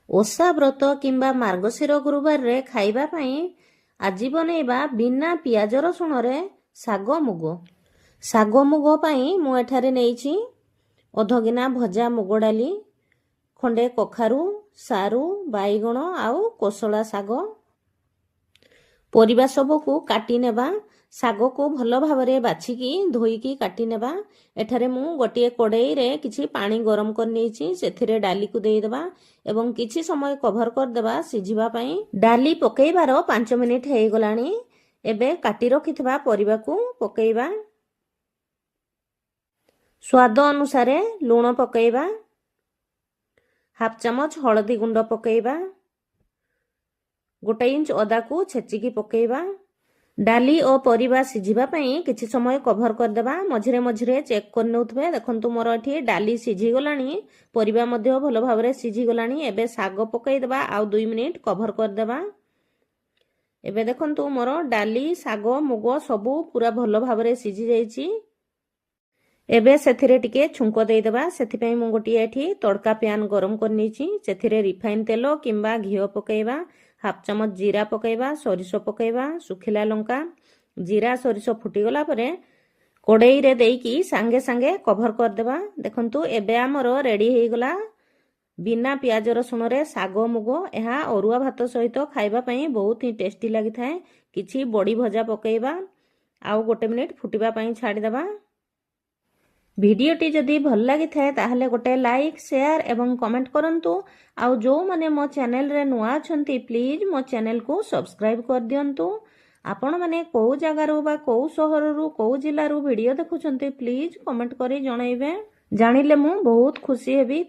ओषा व्रत किंबा मार्गशीर गुरुवार रे खाइबा पई आजि बनेइबा बिना पियाज रसुण रे साग मुग। साग मुग पई मु एठारे नेइछि अध गिना भजा मुग डाली, खंडे कखारू, सारू, बाईगण आउ कोसला साग। परिबा सबको काटी नेबा। साग को भल भावरे बाछिकी धोईकी काटी नेबा। एठारे मु गोटिए कड़ाई रे किछि पानी गरम कर नेइछि, सेथिरे डाली को देई देबा एवं किछि समय कभर कर देबा सिझिबा पई। डाली पकेइबार 5 मिनिट हेइ गलानी। एबे काटी रखिथबा परिबा को पकेइबा। स्वाद अनुसारे लूण पकेइबा। हाफ चामच हळदी गुंड पकेइबा। 1 इंच अदा को छेचिकी पकेइबा। डाली और परिबा सिझिबा पई किछि समय कभर कर देबा। मझिरे मझिरे चेक कर नउथबे। देखंतु मोर एठी डाली सिझी गलानी, परिबा मध्ये भलो भाबरे सिझी गलानी। एबे साग पकेइ देबा आ 2 मिनिट कभर कर देबा। एबे देखंतु मोर डाली साग मुग सबु पूरा भलो भाबरे सिझी जाईछि। एबे सेथिरे टिके छुंको देई देबा। सेथि पई मु गोटी एठी तड़का पैन गरम कर नीछि। सेथिरे रिफाइन तेल किंबा घिओ पकेइबा। हाफ चामच जीरा पकेइबा, सरिषो पकेइबा, सुखिला लंका। जीरा सरिषो फुटी गला परे कड़ाई रे देइकी सांगे सांगे कभर कर देबा। देखंतु एबे हमरो रेडी हेइ गला बिना पियाज रसुण रे साग मुग। एहा अरुआ भात सहित खाइबा पई बहुत ही टेस्टी लागि थाए। किछि बड़ी भजा पकेइबा आउ 1 मिनिट फुटिबा पई छाडी देबा। भिडियोटी जदि भल लगी थाए ताहले गोटे लाइक, शेयर एवं कमेंट करंतु। आउ जो माने मो चैनल रे नुआ अछंती प्लीज मो चैनल को सब्सक्राइब कर दियंतु। आपण माने को जगारू बा को शहररू को जिल्लारू वीडियो देखुछंती प्लीज कमेंट करी जणाइबे। जानिले मु बहुत खुशी हेबी।